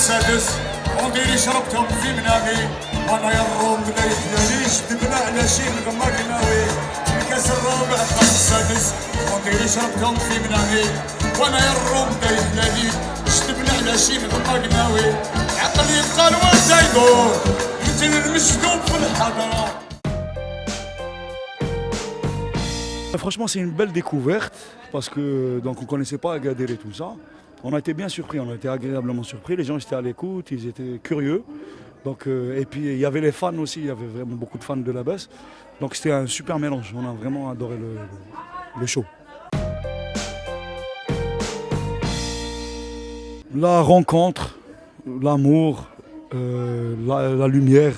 السادس ونديري شربتهم في منامي وانا يا الروم بدا يحلاليش دبنا على شي نغمر ناوي في كاس الرابع خمس السادس ونديري شربتهم في منامي وانا يا الروم بدا يحلاليش دبنا على شي نغمر ناوي عقلي يبقى الوالد يدور انت المشدوب في الحضره. Franchement, c'est une belle découverte parce que donc on connaissait pas Agadir et tout ça. On a été bien surpris, on a été agréablement surpris. Les gens étaient à l'écoute, ils étaient curieux. Donc, et puis il y avait les fans aussi, il y avait vraiment beaucoup de fans de la baisse. Donc c'était un super mélange. On a vraiment adoré le show. La rencontre, l'amour, la lumière,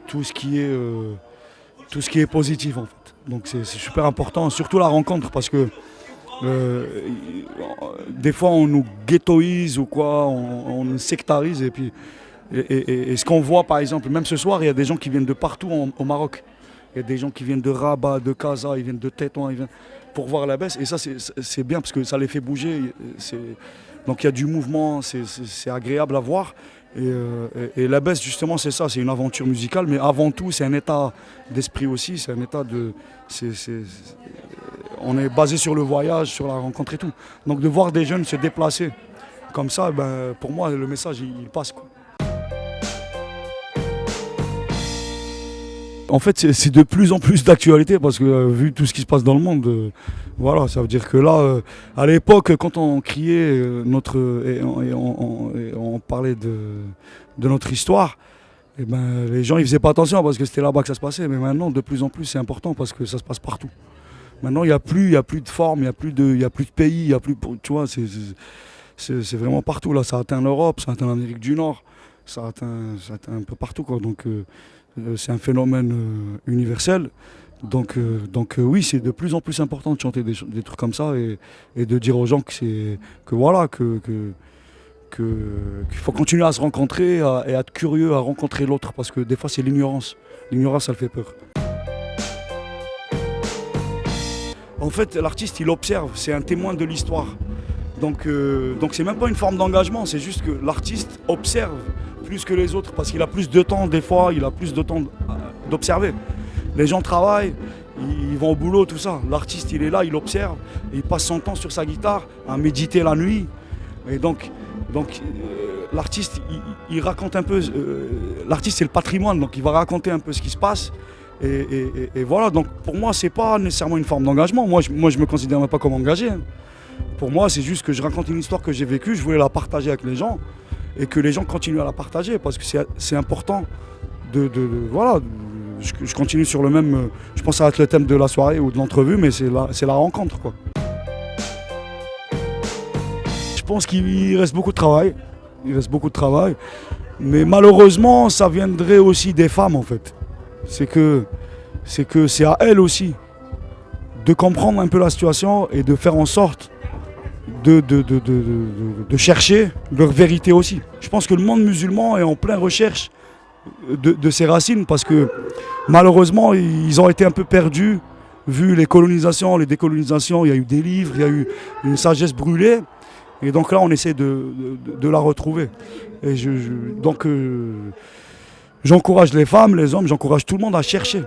tout ce qui est positif en fait. Donc c'est super important, surtout la rencontre parce que des fois on nous ghettoise ou quoi, on nous sectarise et puis et ce qu'on voit par exemple, même ce soir il y a des gens qui viennent de partout au Maroc. Il y a des gens qui viennent de Rabat, de Casa, ils viennent de Tétouan, ils viennent pour voir la baisse et ça c'est bien parce que ça les fait bouger. Donc il y a du mouvement, c'est agréable à voir. Et la baisse justement c'est ça, c'est une aventure musicale mais avant tout c'est un état d'esprit aussi, c'est un état de... on est basé sur le voyage, sur la rencontre et tout. Donc de voir des jeunes se déplacer comme ça, ben, pour moi le message il passe quoi. En fait, c'est de plus en plus d'actualité parce que vu tout ce qui se passe dans le monde, voilà, ça veut dire que là, à l'époque, quand on criait et on parlait de notre histoire, et ben, les gens ils faisaient pas attention parce que c'était là-bas que ça se passait. Mais maintenant, de plus en plus, c'est important parce que ça se passe partout. Maintenant, il n'y a plus de forme, il n'y a plus de pays, il y a plus, tu vois, c'est vraiment partout. Là, ça atteint l'Europe, ça atteint l'Amérique du Nord, ça atteint un peu partout, quoi. Donc c'est un phénomène universel. Donc oui, c'est de plus en plus important de chanter des trucs comme ça et de dire aux gens qu'il faut continuer à se rencontrer et à être curieux à rencontrer l'autre parce que des fois c'est l'ignorance. L'ignorance, ça le fait peur. En fait, l'artiste, il observe, c'est un témoin de l'histoire. Donc c'est même pas une forme d'engagement, c'est juste que l'artiste observe plus que les autres parce qu'il a plus de temps, des fois, il a plus de temps d'observer. Les gens travaillent, ils vont au boulot, tout ça. L'artiste, il est là, il observe, il passe son temps sur sa guitare à méditer la nuit. Et donc l'artiste, il raconte un peu, l'artiste c'est le patrimoine, donc il va raconter un peu ce qui se passe. Et voilà, donc pour moi, c'est pas nécessairement une forme d'engagement. Moi, je me considère même pas comme engagé. Hein. Pour moi, c'est juste que je raconte une histoire que j'ai vécue, je voulais la partager avec les gens et que les gens continuent à la partager parce que c'est important voilà. Je continue sur le même, je pense que ça va être le thème de la soirée ou de l'entrevue, mais c'est la rencontre, quoi. Je pense qu'il reste beaucoup de travail, mais malheureusement, ça viendrait aussi des femmes, en fait. C'est que c'est à elles aussi de comprendre un peu la situation et de faire en sorte de chercher leur vérité aussi. Je pense que le monde musulman est en pleine recherche de ses racines parce que malheureusement ils ont été un peu perdus vu les colonisations, les décolonisations, il y a eu des livres, il y a eu une sagesse brûlée et donc là on essaie de la retrouver. Et donc j'encourage les femmes, les hommes, j'encourage tout le monde à chercher.